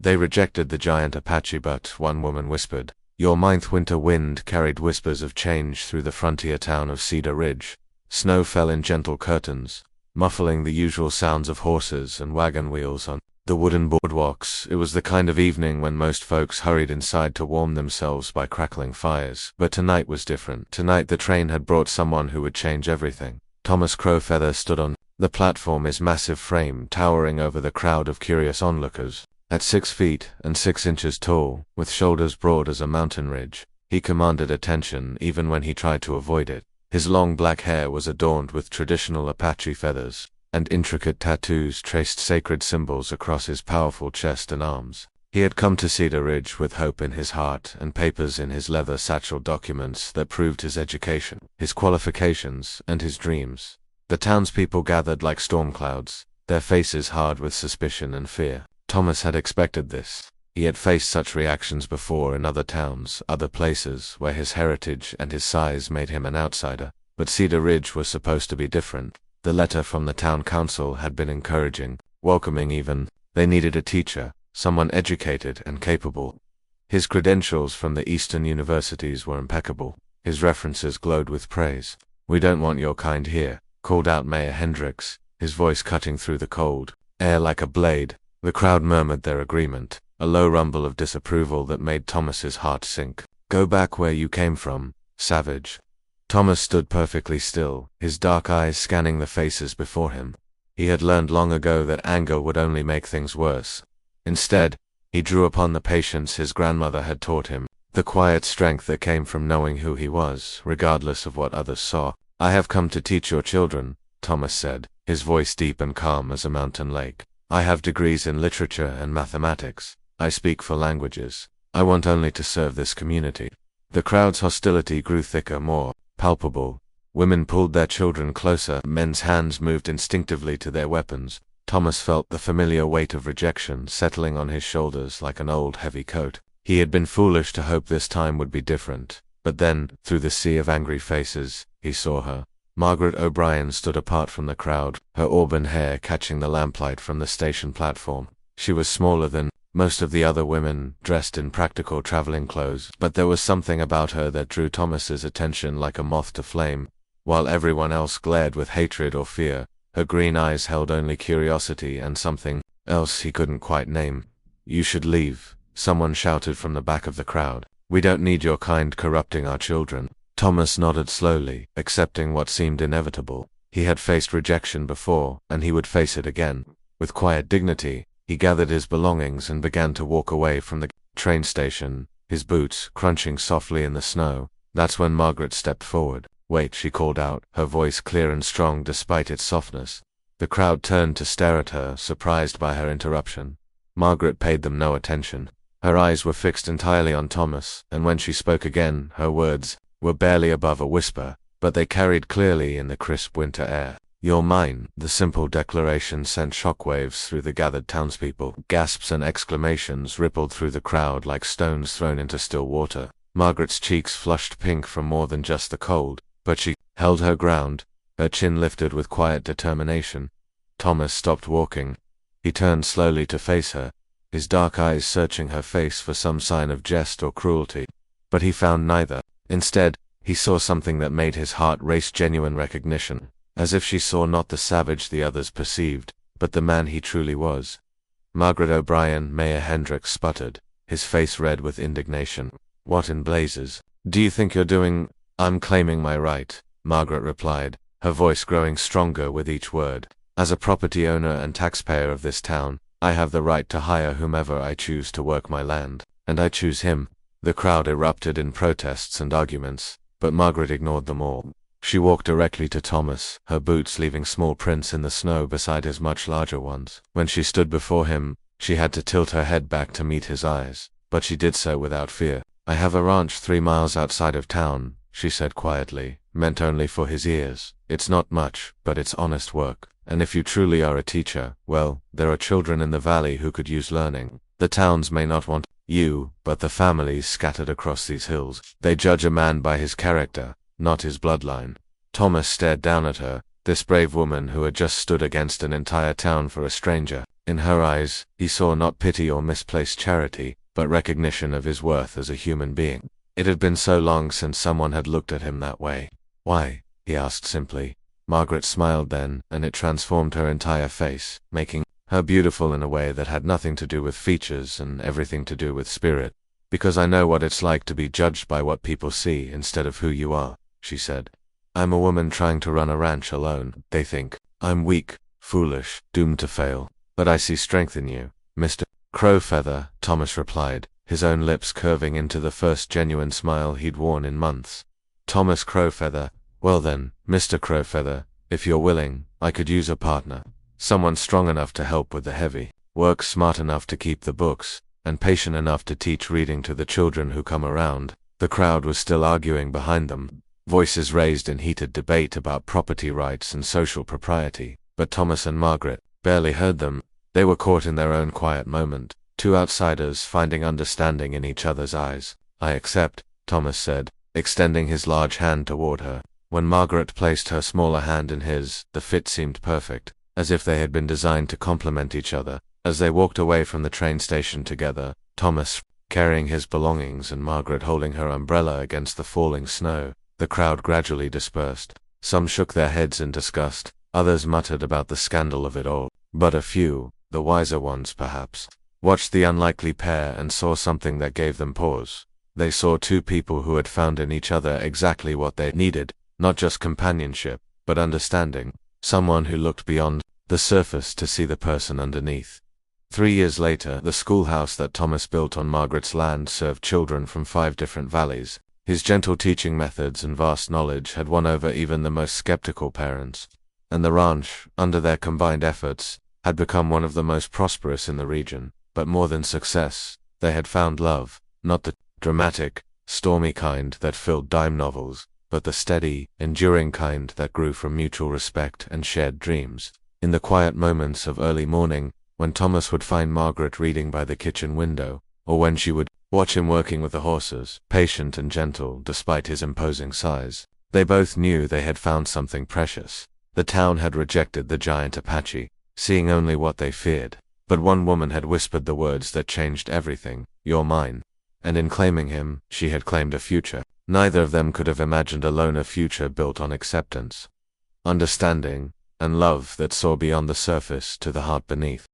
They rejected the giant Apache, but one woman whispered. Your ninth winter wind carried whispers of change through the frontier town of Cedar Ridge. Snow fell in gentle curtains, muffling the usual sounds of horses and wagon wheels on the wooden boardwalks. It was the kind of evening when most folks hurried inside to warm themselves by crackling fires. But tonight was different. Tonight the train had brought someone who would change everything. Thomas Crowfeather stood on the platform, his massive frame towering over the crowd of curious onlookers. At 6 feet and 6 inches tall, with shoulders broad as a mountain ridge, he commanded attention even when he tried to avoid it. His long black hair was adorned with traditional Apache feathers, and intricate tattoos traced sacred symbols across his powerful chest and arms. He had come to Cedar Ridge with hope in his heart and papers in his leather satchel, documents that proved his education, his qualifications, and his dreams. The townspeople gathered like storm clouds, their faces hard with suspicion and fear. Thomas had expected this. He had faced such reactions before in other towns, other places where his heritage and his size made him an outsider. But Cedar Ridge was supposed to be different. The letter from the town council had been encouraging, welcoming even. They needed a teacher, someone educated and capable. His credentials from the Eastern universities were impeccable. His references glowed with praise. We don't want your kind here, called out Mayor Hendricks, his voice cutting through the cold air like a blade. The crowd murmured their agreement, a low rumble of disapproval that made Thomas's heart sink. Go back where you came from, savage. Thomas stood perfectly still, his dark eyes scanning the faces before him. He had learned long ago that anger would only make things worse. Instead, he drew upon the patience his grandmother had taught him, the quiet strength that came from knowing who he was, regardless of what others saw. I have come to teach your children, Thomas said, his voice deep and calm as a mountain lake. I have degrees in literature and mathematics. I speak 4 languages. I want only to serve this community. The crowd's hostility grew thicker, more palpable. Women pulled their children closer. Men's hands moved instinctively to their weapons. Thomas felt the familiar weight of rejection settling on his shoulders like an old heavy coat. He had been foolish to hope this time would be different. But then, through the sea of angry faces, he saw her. Margaret O'Brien stood apart from the crowd, her auburn hair catching the lamplight from the station platform. She was smaller than most of the other women, dressed in practical traveling clothes, but there was something about her that drew Thomas's attention like a moth to flame. While everyone else glared with hatred or fear, her green eyes held only curiosity and something else he couldn't quite name. You should leave, someone shouted from the back of the crowd. We don't need your kind corrupting our children. Thomas nodded slowly, accepting what seemed inevitable. He had faced rejection before, and he would face it again. With quiet dignity, he gathered his belongings and began to walk away from the train station, his boots crunching softly in the snow. That's when Margaret stepped forward. Wait, she called out, her voice clear and strong despite its softness. The crowd turned to stare at her, surprised by her interruption. Margaret paid them no attention. Her eyes were fixed entirely on Thomas, and when she spoke again, her words were barely above a whisper, but they carried clearly in the crisp winter air. You're mine. The simple declaration sent shockwaves through the gathered townspeople. Gasps and exclamations rippled through the crowd like stones thrown into still water. Margaret's cheeks flushed pink from more than just the cold, but she held her ground, her chin lifted with quiet determination. Thomas stopped walking. He turned slowly to face her, his dark eyes searching her face for some sign of jest or cruelty. But he found neither. Instead, he saw something that made his heart race, genuine recognition, as if she saw not the savage the others perceived, but the man he truly was. Margaret O'Brien, Mayor Hendricks sputtered, his face red with indignation. What in blazes do you think you're doing? I'm claiming my right, Margaret replied, her voice growing stronger with each word. As a property owner and taxpayer of this town, I have the right to hire whomever I choose to work my land, and I choose him. The crowd erupted in protests and arguments, but Margaret ignored them all. She walked directly to Thomas, her boots leaving small prints in the snow beside his much larger ones. When she stood before him, she had to tilt her head back to meet his eyes, but she did so without fear. I have a ranch 3 miles outside of town, she said quietly, meant only for his ears. It's not much, but it's honest work. And if you truly are a teacher, well, there are children in the valley who could use learning. The towns may not want you, but the families scattered across these hills. They judge a man by his character, not his bloodline. Thomas stared down at her, this brave woman who had just stood against an entire town for a stranger. In her eyes, he saw not pity or misplaced charity, but recognition of his worth as a human being. It had been so long since someone had looked at him that way. "Why?" he asked simply. Margaret smiled then, and it transformed her entire face, making her beautiful in a way that had nothing to do with features and everything to do with spirit. "Because I know what it's like to be judged by what people see instead of who you are," she said. "I'm a woman trying to run a ranch alone. They think I'm weak, foolish, doomed to fail. But I see strength in you, Mr. Crowfeather," Thomas replied, his own lips curving into the first genuine smile he'd worn in months. "Thomas Crowfeather. Well then, Mr. Crowfeather, if you're willing, I could use a partner. Someone strong enough to help with the heavy work, smart enough to keep the books, and patient enough to teach reading to the children who come around." The crowd was still arguing behind them, voices raised in heated debate about property rights and social propriety, but Thomas and Margaret barely heard them. They were caught in their own quiet moment, two outsiders finding understanding in each other's eyes. "I accept," Thomas said, extending his large hand toward her. When Margaret placed her smaller hand in his, the fit seemed perfect, as if they had been designed to complement each other. As they walked away from the train station together, Thomas carrying his belongings and Margaret holding her umbrella against the falling snow, the crowd gradually dispersed. Some shook their heads in disgust, others muttered about the scandal of it all, but a few, the wiser ones perhaps, watched the unlikely pair and saw something that gave them pause. They saw two people who had found in each other exactly what they needed, not just companionship, but understanding, someone who looked beyond the surface to see the person underneath. 3 years later, the schoolhouse that Thomas built on Margaret's land served children from 5 different valleys. His gentle teaching methods and vast knowledge had won over even the most skeptical parents, and the ranch, under their combined efforts, had become one of the most prosperous in the region. But more than success, they had found love, not the dramatic, stormy kind that filled dime novels, but the steady, enduring kind that grew from mutual respect and shared dreams. In the quiet moments of early morning, when Thomas would find Margaret reading by the kitchen window, or when she would watch him working with the horses, patient and gentle despite his imposing size, they both knew they had found something precious. The town had rejected the giant Apache, seeing only what they feared. But one woman had whispered the words that changed everything: "You're mine." And in claiming him, she had claimed a future. Neither of them could have imagined alone a future built on acceptance, understanding, and love that saw beyond the surface to the heart beneath.